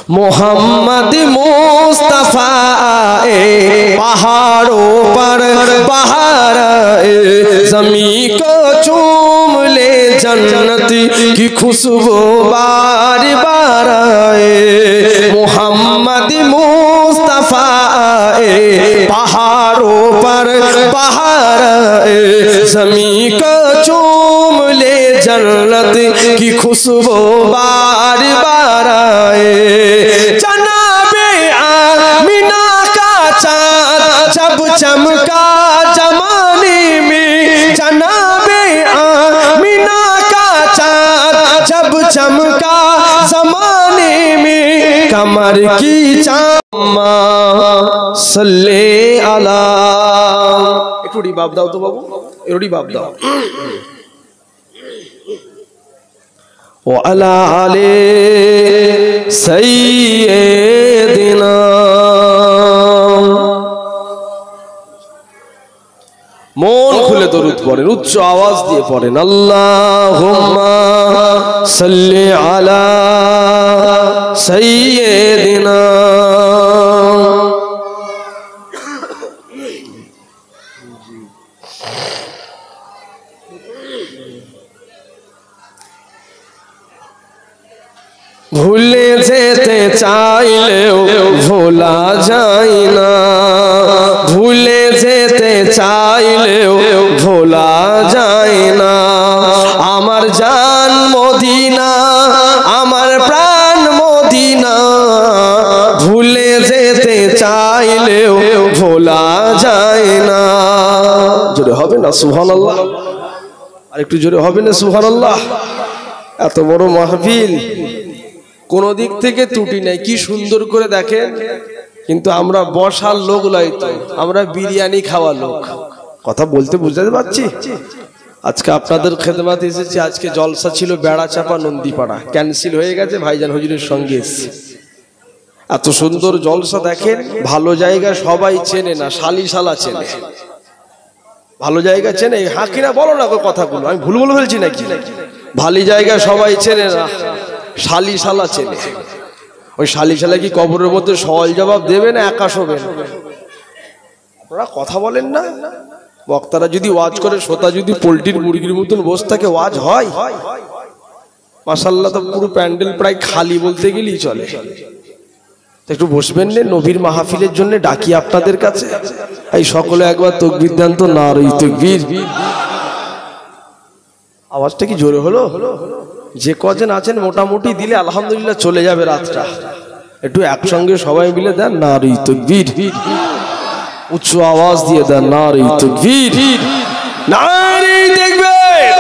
मोहम्मद मुस्तफा पहाड़ों पर बहार ज़मीं को चूम ले जन्नत की खुशबू बार बार मोहम्मद मुस्तफा पहाड़ों पर बहार ज़मीं को चूम ले जन्नत की खुशबू बार बार जनाबे आमिना का चाँद जब चमका जमाने में जनाबे आमिना का चाँद जब चमका जमाने में कमर की चामा सल्ले अला एक रोटी बाप दाओ तो बाबू एक रोटी बाप दाओ वअला आले सय्यिदिना মন খুলে দরুদ পড়েন উচ্চ আওয়াজ দিয়ে পড়েন আল্লাহুম্মা সাল্লি আলা সাইয়্যিদিনা ভুলে যেতে চাইলেও ভোলা যায় না ভুলে যেতে চাইলেও ভোলা যায় না আমার জান মদিনা আমার প্রাণ মদিনা ভুলে যেতে চাইলেও ভোলা যায় না জোরে হবে না সুবহানাল্লাহ আর একটু জোরে হবে না সুবহানাল্লাহ এত বড় মাহফিল কোন দিক থেকে ত্রুটি নাই কি সুন্দর করে দেখেন কিন্তু আমরা বসার লোক নয় তো আমরা বিরিয়ানি খাওয়া লোক কথা বলতে বুঝতে পারছি আজকে আপনাদের খেদমতে এসেছি আজকে জলসা ছিল বেড়াচাপা নন্দীপাড়া ক্যান্সেল হয়ে গেছে ভাইজান হুজুরের সঙ্গে এসেছি এত সুন্দর জলসা দেখেন ভালো জায়গা সবাই চেনে না শালিশালা চেনে ভালো জায়গা চেনে হ্যাঁ কিনা বলো না কথাগুলো আমি ভুল বলে ফেলছি নাকি ভালো জায়গা সবাই চেনে না শালিশালা চেনে ওই শালিশালা কি কবরের মধ্যে সওয়াল জবাব দেবে না একা শোবেন আপনারা কথা বলেন না বক্তারা যদি ওয়াজ করে শ্রোতা যদি পোল্ট্রির মুরগির মতন বসে থাকে ওয়াজ হয় মাশাআল্লাহ তো পুরো প্যান্ডেল প্রায় খালি বলতে গেলেই চলে একটু বসবেন না নবীর মাহফিলের জন্য ডাকি আপনাদের কাছে এই সকলে একবার তাকবীর দেন তো নারে তাকবীর আওয়াজটা কি জোরে হলো যে কজন আছেন মোটামুটি দিলে আলহামদুলিল্লাহ চলে যাবে রাতটা একটু একসঙ্গে সবাই মিলে দেন নারে তাকবীর উচ্চ আওয়াজ দিয়ে দেন নারে তাকবীর নারে তাকবীর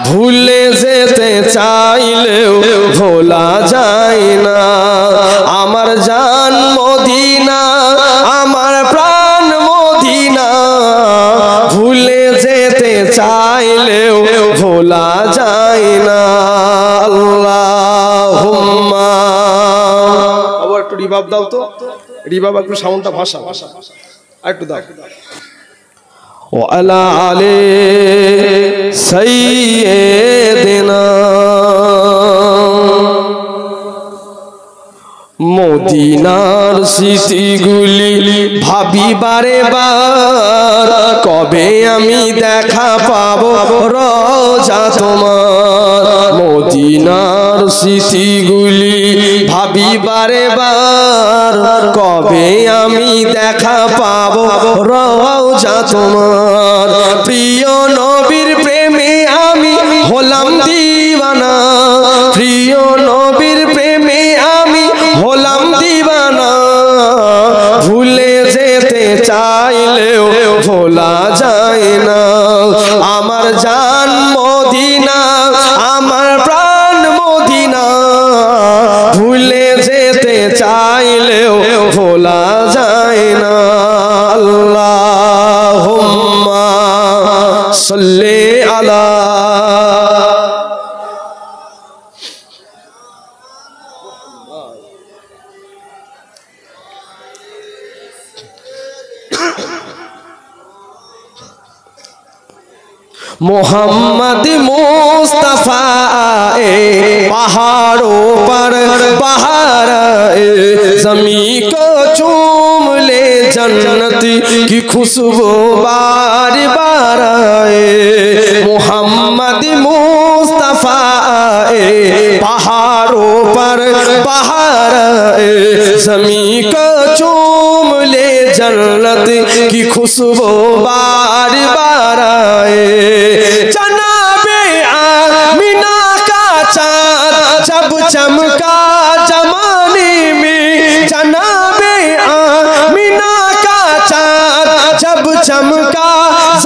ভুলে যেতে চাইলেও ভোলা যায় না আমার জান মদিনা আমার প্রাণ মদিনা ভুলে যেতে চাইলেও ভোলা যায় না আল্লাহুম্মা আবার একটু রিভাব দাও তো রিভাব একটু সাউন্ডটা ভাষা আর একটু দাও ওয়ালা আলে সাইয়্যিদিনা মদিনার স্মৃতিগুলি ভাবি বারে বার কবে আমি দেখা পাবো রোজা তোমার মদিনার স্মৃতিগুলি ভাবি বারে বার কবে আমি দেখা পাবো রোজা তোমার প্রিয় নবীর প্রেমে আমি হলাম দিওয়ানা প্রিয় নবীর প্রেমে আমি হলাম দিওয়ানা ভুলে যেতে চাইলেও ভোলা যায় না আমার জান মদিনা আমার প্রাণ মদিনা ভুলে যেতে চাইলেও ভোলা যায় না আল্লাহুম্মা সাল্লি আলা मोहम्मद मुस्तफा पहाड़ों पर बहार जमी को चूम ले जन्नत की खुशबू बार बार आए मोहम्मद मुस्तफा आए पहाड़ों पर बहार आए जमी को चूम ले जन्नत की खुशबू बार बार आए जनाबे आमिना का चाँद जब चमका जमाने में जनाबे आमिना का चाँद जब चमका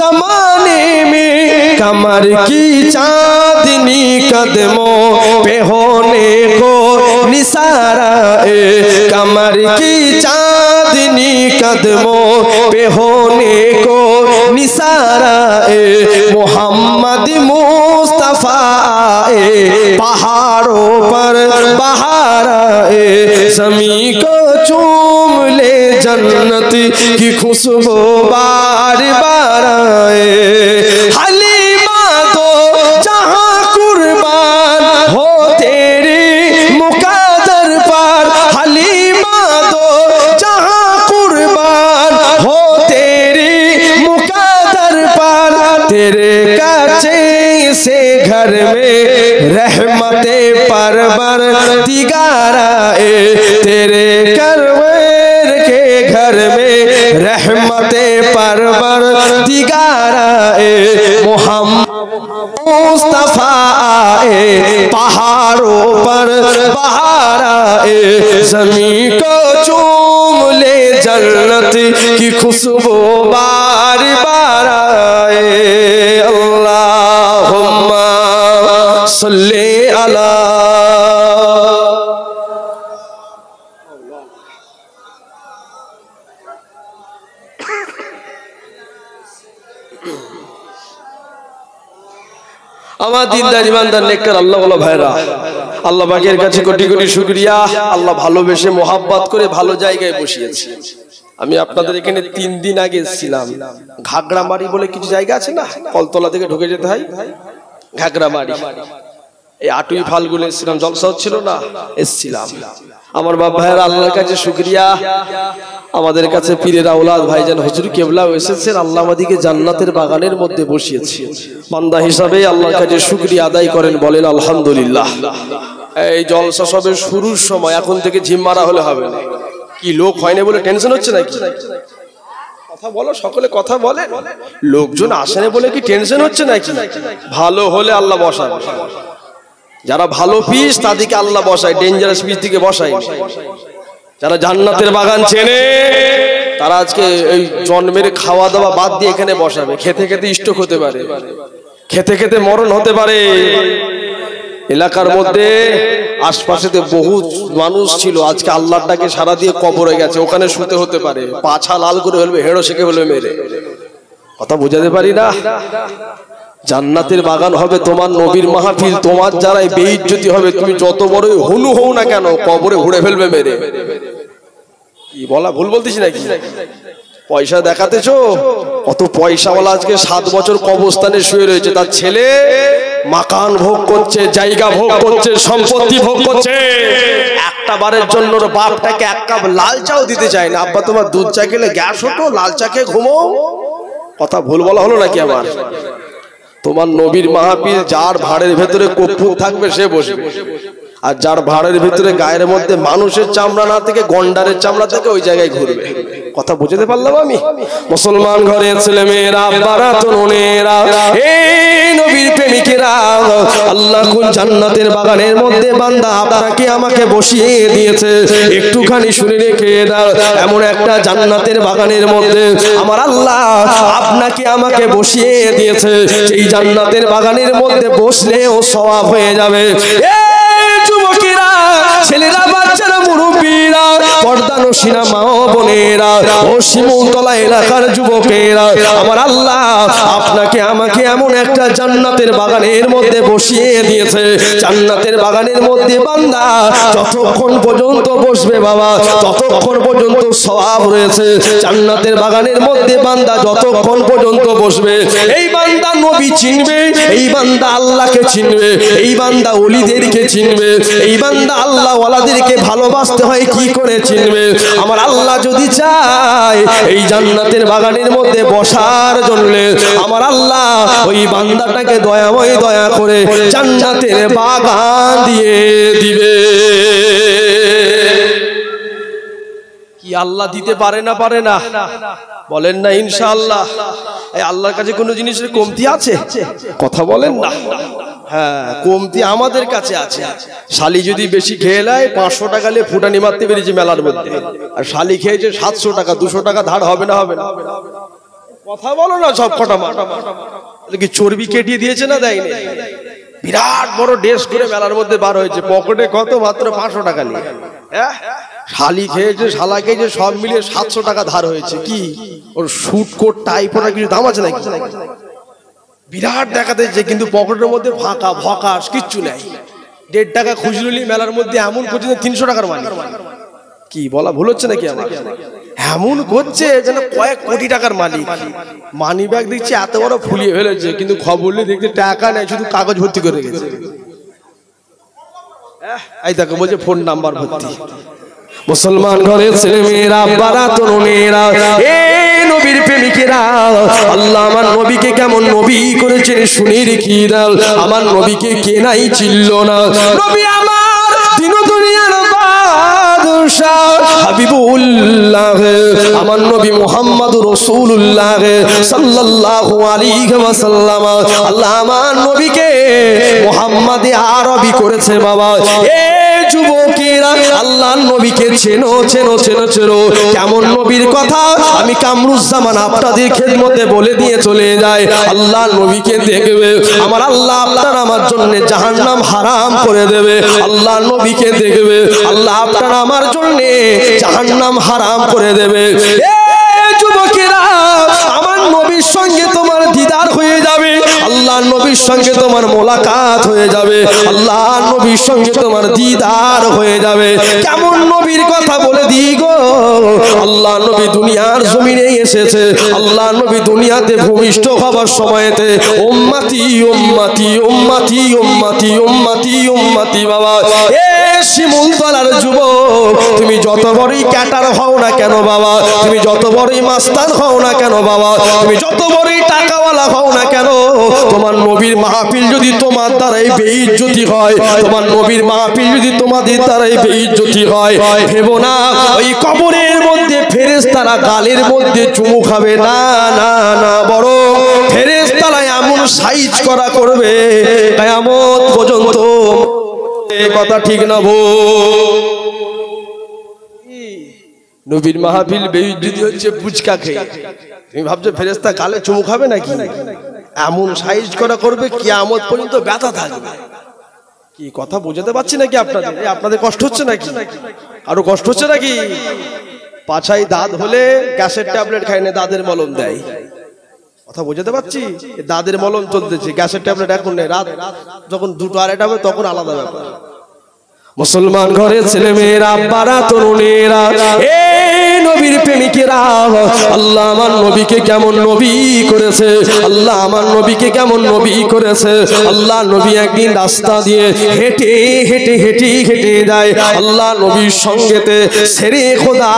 जमाने में कमर की चांदनी कदमों पे होने को निसारा कमर की चांदनी कदमों पे होने को निसारा मोहम्मद मुस्तफा आए पहाड़ों पर बहार आए ज़मी को चूम ले जन्नत की खुशबू बार बार आए हलीमा तो जहाँ कुर्बान हो तेरी मुक़द्दर पर हलीमा तो जहाँ कुर्बान हो तेरी मुक़द्दर पर तेरे कच्चे से घर में रहमते परवरदिगार तेरे करवर के घर में रहमते परवरदिगार मोहम्मद मुस्तफा आए पहाड़ों पर बहार आए ज़मी को चूम ले जन्नत की खुशबू बार बार आए अल्लाहुम्मा सल्ली अला আমার দিনদার ইমানদার নেককার আল্লাহ ওয়ালা ভাইরা আল্লাহ পাকের কাছে কোটি কোটি শুকরিয়া আল্লাহ ভালোবেসে মোহাব্বত করে ভালো জায়গায় বসিয়েছে আমি আপনাদের এখানে 3 দিন আগে ছিলাম ঘাগড়ামারি বলে কিছু জায়গা আছে না কলতলা থেকে ঢুকে যেতে হয় ঘাগড়ামারি এই 8ই ফাল্গুন এসেছিলাম জলসা হচ্ছিল না এসেছিলাম আমার বাপ ভাইরা আল্লাহর কাছে শুকরিয়া আমাদের কাছে পীরের আওলাদ ভাইজান হুজুর কেবলা এসেছেন আল্লাহ আমাদেরকে জান্নাতের বাগানের মধ্যে বসিয়েছে বান্দা হিসাবে আল্লাহর কাছে শুকরিয়া আদায় করেন বলেন আলহামদুলিল্লাহ এই জলসা সবে শুরুর সময় এখন থেকে জিম মারা হলে হবে না কি লোক হয় না বলে টেনশন হচ্ছে নাকি কথা বলো সকলে কথা বলে লোকজন আসে না বলে কি টেনশন হচ্ছে নাকি ভালো হলে আল্লাহ বসাবে যারা ভালো পিস তাদেরকে আল্লাহ বসায় ডেঞ্জারাস পিস থেকে বসায় যারা জান্নাতের বাগান চেনে তারা আজকে এই জন্মের খাওয়া দাওয়া বাদ দিয়ে এখানে বসাবে খেতে খেতে স্ট্রোক হতে পারে খেতে খেতে মরণ হতে পারে এলাকার মধ্যে আশপাশেতে বহু মানুষ ছিল আজকে আল্লাহর ডাকে সারা দিয়ে কবরে গেছে ওখানে শুতে হতে পারে পাছা লাল করে ফেলবে হেড়ো শেখে ফেলবে মেরে কথা বুঝাতে পারি না জান্নাতের বাগান হবে তোমার নবীর মাহফিল তোমার যারাই বেইজ্জতি হবে তুমি যত বড়ই হুনু হও না কেন কবরে ঘুরে ফেলবে মেরে কি বলা ভুল বলতেছি নাকি পয়সা দেখাতেছো কত পয়সাওয়ালা আজকে 7 বছর কবরস্থানে শুয়ে রয়েছে তার ছেলে মাকান ভোগ করছে জায়গা ভোগ করছে সম্পত্তি ভোগ করছে একটা বারের জন্য ওর বাপটাকে এক কাপ লাল চাও দিতে চায় না আব্বা তোমার দুধ চা খেলে গ্যাস হতো লাল চা খেয়ে ঘুমো কথা ভুল বলা হলো নাকি আমার তোমার নবীর মাহফিল যার ভাড়ের ভেতরে কর্পূর থাকবে সে বসবে আর যার ভাড়ের ভিতরে গায়ের মধ্যে মানুষের চামড়া না থেকে গন্ডারের চামড়া থেকে ওই জায়গায় ঘুরবে কথা বুঝতে পারলাম আমি মুসলমান ঘরের ছেলেমেয়েরা আব্বারা তরুণেরা এই নবীর প্রেমিকেরা আল্লাহ কোন জান্নাতের বাগানের মধ্যে বান্দা আপনাকে আমাকে বসিয়ে দিয়েছে একটুখানি শুনে রেখে দাও এমন একটা জান্নাতের বাগানের মধ্যে আমার আল্লাহ আপনাকে আমাকে বসিয়ে দিয়েছে এই জান্নাতের বাগানের মধ্যে বসলেও সওয়াব হয়ে যাবে যুবকেরা ছেলেরা বাচ্চারা মুরব্বীরা পর্দানশীনা মা বোনেরা ও শিমুলতলা এলাকার যুবকেরা আমার আল্লাহ আপনাকে আমাকে এমন একটা জান্নাতের বাগানের মধ্যে বসিয়ে দিয়েছে জান্নাতের বাগানের মধ্যে বান্দা যতক্ষণ পর্যন্ত বসবে বাবা ততক্ষণ পর্যন্ত সওয়াব রয়েছে জান্নাতের বাগানের মধ্যে বান্দা যতক্ষণ পর্যন্ত বসবে এই বান্দা নবী চিনবে, এই বান্দা আল্লাহকে চিনবে, এই বান্দা ওলিদেরকে চিনবে, এই বান্দা আল্লাহ ওয়ালাদেরকে ভালোবাসতে হয় কি করে চিনবে? আমার আল্লাহ যদি চায় এই জান্নাতের বাগানের মধ্যে বসার জন্য, আমার আল্লাহ ওই বান্দাটাকে দয়াময় দয়া করে জান্নাতের বাগান দিয়ে দিবে। কি আল্লাহ দিতে পারে না? পারে না? বলেন না ইনশাআল্লাহ। এই আল্লাহর কাছে কোনো জিনিসের কমতি আছে? কথা বলেন না। হ্যাঁ, কমতি আমাদের কাছে আছে। শালি যদি বেশি খেয়ে নেয় 500 টাকা নিয়ে ফুটানি মারতে বেরিয়েছে মেলার মধ্যে, আর শালি খেয়েছে 700 টাকা, 200 টাকা ধার হবে না? হবে না? কথা বলো না সব কটা মা। কি চর্বি কেটিয়ে দিয়েছে না দেয়নি? বিরাট বড় ড্রেস করে মেলার মধ্যে বার হয়েছে, পকেটে কত? মাত্র 500 টাকা নিয়ে। হ্যাঁ, শালি খেয়েছে, শালা খেয়েছে, সব মিলিয়ে 700 টাকা ধার হয়েছে। কি ওর স্যুট কোট টাই পরা কিছু দাম আছে নাকি? বিরাট দেখাতে যে, কিন্তু পকেটের মধ্যে ফাঁকা ভকাশ, কিচ্ছু নেই। 1.5 টাকা খুচরো নিয়ে মেলার মধ্যে এমন করছে 300 টাকার মালিক। কি বলা ভুল হচ্ছে নাকি আমার? এমন করছে যেন কয়েক কোটি টাকার মালিক। মানি ব্যাগ দেখছি এত বড় ফুলিয়ে ফেলেছে, কিন্তু খবর নিয়ে দেখতে টাকা নেই, শুধু কাগজ ভর্তি করে রেখেছে। এই দেখো বলছে ফোন নাম্বার ভর্তি। মুসলমান ঘরের ছেলে মেয়েরা, আব্বারা, তরুণেরা, এ নবীর প্রেমিকেরা, আল্লাহ আমার নবীকে কেমন নবী করেছেন শুনে রেখি দাও। আমার নবীকে কে নাই চিনল না? নবী আমার দিন দুনিয়ার বাদশা হাবিবুল্লাহ, আমার নবী মুহাম্মদুর রাসূলুল্লাহ সাল্লাল্লাহু আলাইহি ওয়াসাল্লাম। আল্লাহ আমার নবীকে মুহাম্মাদে আরবি করেছে বাবা। এ যুবকেরা, আল্লাহর নবীকে চেনো চেনো চেনো চেনো। কেমন নবীর কথা আমি কামরুজ্জামান আপনাদের খেদমতে বলে দিয়ে চলে যাই। আল্লাহর নবীকে দেখবে আমার আল্লাহ আপনার আমার জন্য জাহান্নাম হারাম করে দেবে। আল্লাহর নবীকে দেখবে আল্লাহ আপনার আমার জন্য জাহান্নাম হারাম করে দেবে। এ যুবকেরা, আমার নবীর সঙ্গে তোমার দিদার হয়ে যাবে, আল্লাহর নবীর সঙ্গে তোমার মোলাকাত হয়ে যাবে, আল্লাহর নবীর সঙ্গে তোমার দিদার হয়ে যাবে। কেমন নবীর কথা বলে দিই গো। আল্লাহর নবী দুনিয়ার জমিনে এসেছে, আল্লাহর নবী দুনিয়াতে ভূমিষ্ঠ হবার সময়তে উম্মতি উম্মতি উম্মতি উম্মতি উম্মতি উম্মতি বাবা। এ শিমুলতলার যুবক, তুমি যত বড়ই ক্যাটার হও না কেন বাবা, তুমি যত বড়ই মাস্তান হও না কেন বাবা, তুমি যত বড়ই টাকাওয়ালা হও না কেন, তোমার নবীর মাহফিল যদি তোমার দ্বারাই বেইজ্জতি হয়, তোমার নবীর মাহফিল যদি তোমাদের দ্বারাই বেইজ্জতি হয়, ভেবো না ওই কবরের মধ্যে ফেরেশতারা গালের মধ্যে চুমু খাবে না না না, বরং ফেরেশতারা এমন সাইজ করা করবে কিয়ামত পর্যন্ত। কথা ঠিক না ভো? নবীর মাহফিল বেইজ্জতি হচ্ছে পুচকা খেয়ে। তুমি ভাবছো ফেরেশতা গালে চুমু খাবে নাকি? এমন সাইজ করা করবে কিয়ামত পর্যন্ত ব্যথা থাকবে। কি কথা বোঝাতে পারছি নাকি আপনাদের? আপনাদের কষ্ট হচ্ছে নাকি? আরো কষ্ট হচ্ছে নাকি? পাছায় দাঁত হলে গ্যাসের ট্যাবলেট খায় না, দাঁতের মলম দেয়। কথা বোঝাতে পারছি? দাঁতের মলম চলতেছে, গ্যাসের ট্যাবলেট এখন নেই। রাত যখন 2টো 2:30 হবে তখন আলাদা ব্যাপার। মুসলমান ঘরের ছেলে মেয়েরা, আব্বারা, তরুণেরা, এ নবীর প্রেমিকেরা, আল্লাহ আমার নবীকে কেমন নবী করেছে, আল্লাহ আমার নবীকে কেমন নবী করেছে। আল্লাহ নবী একদিন রাস্তা দিয়ে হেঁটে হেঁটে হেঁটে হেঁটে যায়, আল্লাহ নবীর সঙ্গেতে শেরে খোদা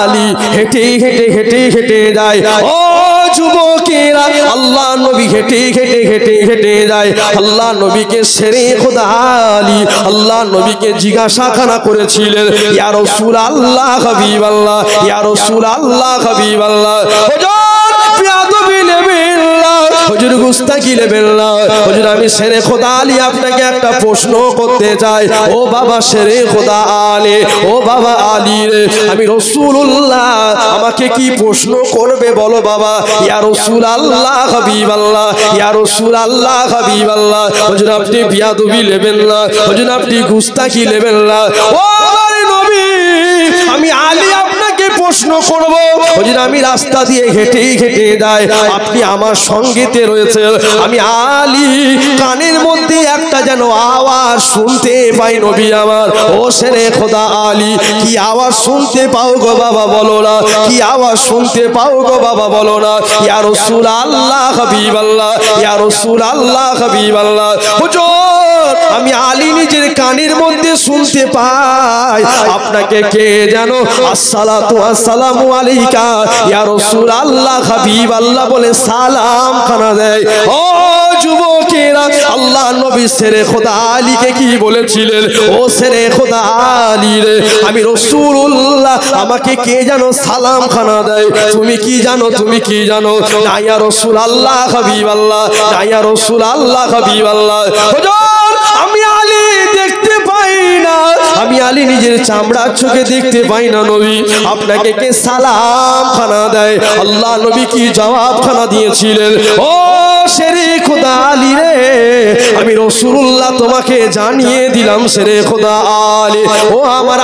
আলী হেঁটে হেঁটে হেঁটে হেঁটে যায়। ও যুবকেরা, আল্লাহ নবী হেঁটে হেঁটে হেঁটে হেঁটে যায়, আল্লাহ নবীকে শেরে খোদা আলী আল্লাহ নবীকে জিজ্ঞাসাখানা করেছিলেন, ইয়া রাসূলুল্লাহ হাবিবাল্লাহ, ইয়া রাসূলুল্লাহ হাবিবাল্লাহ, হুজুর বিয়াদবি নেবেন না, হুজুর গুস্তাখি নেবেন না, হুজুর আমি শেরে খোদা আলী আপনাকে একটা প্রশ্ন করতে চাই। ও বাবা শেরে খোদা আলী, ও বাবা আলী রে, আমি রাসূলুল্লাহ, আমাকে কি প্রশ্ন করবে বলো বাবা। ইয়া রাসূলুল্লাহ হাবিবাল্লাহ, ইয়া রাসূলুল্লাহ হাবিবাল্লাহ, হুজুর আপনি বিয়াদবি নেবেন না, হুজুর আপনি গুস্তাখি নেবেন না। ও আমার নবী, আমি আলী আপনাকে প্রশ্ন করব, হুজুর আমি রাস্তা দিয়ে হেঁটে হেঁটে যাই, আপনি আমার সঙ্গেতে রয়েছে, আমি আলী কানের মধ্যে একটা যেন আওয়াজ শুনতে পাই নবী আমার। ও শেরে খোদা আলী কি আওয়াজ শুনতে পাও গো বাবা বলো না, কি আওয়াজ শুনতে পাও গো বাবা বলো না। ইয়া রাসূলুল্লাহ হাবিবাল্লাহ, ইয়া রাসূলুল্লাহ হাবিবাল্লাহ। হুজুর আমি আলী নিজের কানের মধ্যে শুনতে পাই আপনাকে কে জানো আসসালাতু আসসালামু আলাইকা ইয়া রাসূলুল্লাহ হাবিবাল্লাহ বলে সালাম খানা দেয়। ও যুবকেরা, আল্লাহ নবী শেরে খোদা আলীকে কি বলেছিলেন? ও শেরে খোদা আলী রে, আমি রাসূলুল্লাহ আমাকে কে জানো সালাম খানা দেয়, তুমি কি জানো? তুমি কি জানো? না ইয়া রাসূলুল্লাহ হাবিবাল্লাহ, না ইয়া রাসূলুল্লাহ হাবিবাল্লাহ। হুজুর আমি আলী দেখতে পাই না, আমি আলী নিজের চামড়ার চোখে দেখতে পাই না নবী, আপনাকে কে সালাম খানা দেয়? আল্লাহ নবী কি জবাব খানা দিয়েছিলেন? ও শেরে খোদা আলী রে, আমি রাসূলুল্লাহ তোমাকে জানিয়ে দিলাম শেরে খোদা আলী, ও আমার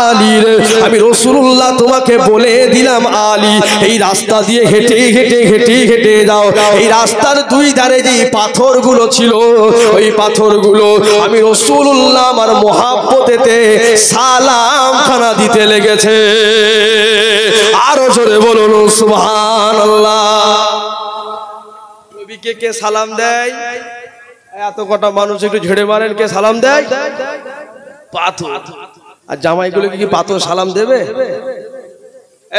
আলী রে, আমি রাসূলুল্লাহ তোমাকে বলে দিলাম আলী এই রাস্তা দিয়ে হেঁটে হেঁটে হেঁটে হেঁটে যাও, এই রাস্তার দুই ধারে যে পাথরগুলো ছিল ওই পাথরগুলো আমি রাসূলুল্লাহ আমার মহব্বতেতে সালাম খানা দিতে লেগেছে। আরো জোরে বলুন সুবহানাল্লাহ। নবীকে কে সালাম দেয়? এত কটা মানুষ একটু ঝেড়ে মারেন, কে সালাম দেয়? পাথর। আর জামাইগুলোকে কি পাথর সালাম দেবে?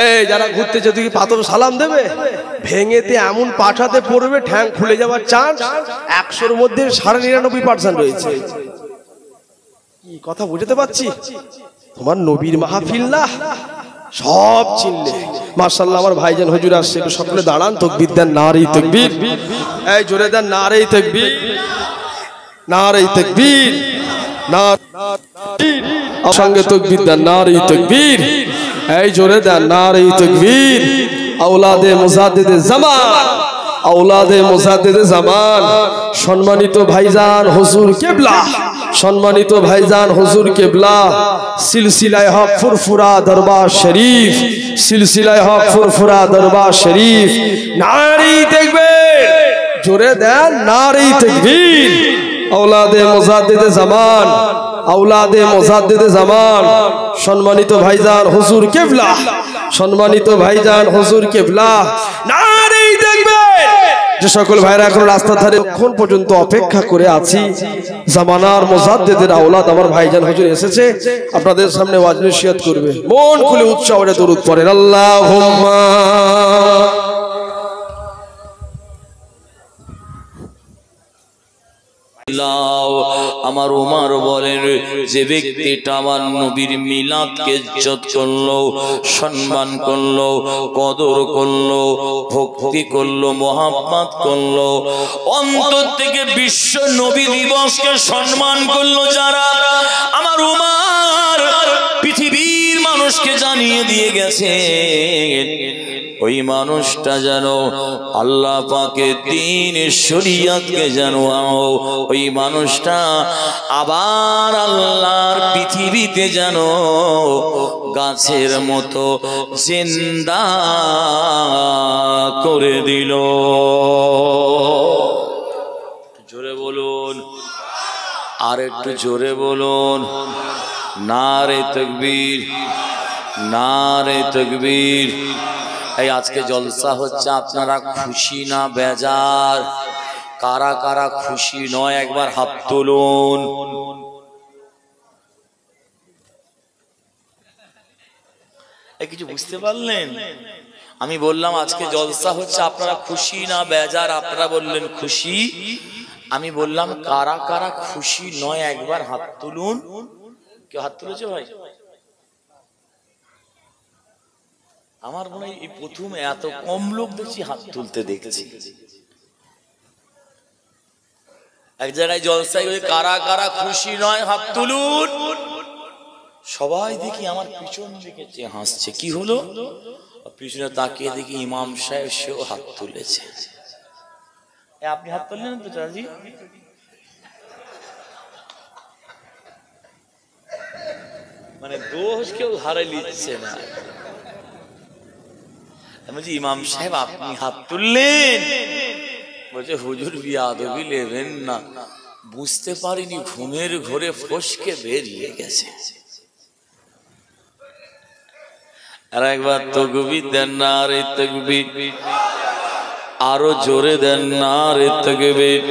এই যারা ঘুরতেছে তুই কি পাথর সালাম দেবে? ভেঙেতে এমন পাঠাতে পড়বে ঠ্যাং খুলে যাওয়ার চান্স 100-র মধ্যে 99% রয়েছে। কি কথা বুঝতে পারছি? তোমার নবীর মাহফিল না, সব চিনলে। মাশাআল্লাহ আমার ভাইজান হুজুর আসছে, একটু সকলে দাঁড়ান, তাকবীর দেন, নারে তাকবীর। এই জোরে দেন নারে তাকবীর, নারে তাকবীর, নারে সঙ্গে তাকবীর দেন, নারে তাকবীর। এই জোরে দেন নারে তাকবীর। আওলাদে মুজাদ্দিদে জামান, আওলাদে মুজাদ্দিদে জামান, সম্মানিত ভাইজান হুজুর কিবলা, সম্মানিত ভাইজান হুজুর কিবলা, সিলসিলায়ে হক ফুরফুরা দরবার শরীফ, সিলসিলায়ে হক ফুরফুরা দরবার শরীফ। নারে তাকবীর, জোরে দেন নারে তাকবীর। আওলাদে মুজাদ্দিদে জামান, আওলাদে মুজাদ্দিদে জামান, সম্মানিত ভাইজান হুজুর কিবলা, সম্মানিত ভাইজান হুজুর কিবলা, নারে তাকবীর। যে সকল ভাইরা এখন রাস্তা ধারে এখন পর্যন্ত অপেক্ষা করে আছি, জামানার মুজাদ্দিদের আওলাদ আমার ভাইজান হুজুর এসেছে, আপনাদের সামনে ওয়াজ নসিহত করবে। মন খুলে উচ্চারণে দরুদ পড়েন আল্লাহুম্মা। আমার ওমর বলেন, যে ব্যক্তিটা আমার নবীর মিলাদকে ইজ্জত করলো, সম্মান করলো, কদর করলো, ভক্তি করলো, মোহাব্বত করলো, অন্তর থেকে বিশ্ব নবী দিবসকে সম্মান করলো, যারা আমার ওমর পৃথিবীর মানুষকে জানিয়ে দিয়ে গেছে ওই মানুষটা যেন আল্লাহ পাকের দ্বীন শরীয়তকে যেন ওই মানুষটা আবার আল্লাহর পৃথিবীতে যেন গাছের মতো জিন্দা করে দিল। জোরে বলুন, আর একটু জোরে বলুন, নারে তাকবীর, নারে তাকবীর। এই আজকে জলসা হচ্ছে, আপনারা খুশি না বেজার? কারা কারা খুশি নয় একবার হাত তুলুন। এই কিছু বুঝতে পারলেন? আমি বললাম আজকে জলসা হচ্ছে, আপনারা খুশি না বেজার? আপনারা বললেন খুশি। আমি বললাম কারা কারা খুশি নয় একবার হাত তুলুন। কেউ হাত তুলেছে ভাই? আমার মনে হয় এই প্রথম এত কম লোক দেখছি হাত তুলতে দেখছি। এক জায়গায় জলসায় কারা কারা খুশি নয় হাত তুলুন। সবাই দেখি আমার পিছন দিকে চেয়ে হাসছে। কি হলো? পিছনে তাকিয়ে দেখি ইমাম সাহেব সেও হাত তুলেছে। আপনি হাত তুললেন তো চাচি? মানে দোষ কেউ হারে নিচ্ছে না। আমি বলছি ইমাম সাহেব আপনি হাত তুললেন? বলছে হুজুর বিয়াদবি নেবেন না, বুঝতে পারিনি ঘুমের ঘোরে ফসকে বেরিয়ে গেছে। আর একবার তাকবীর দেন না রে তাকবীর, আরো জোরে দেন না রে তাকবীর।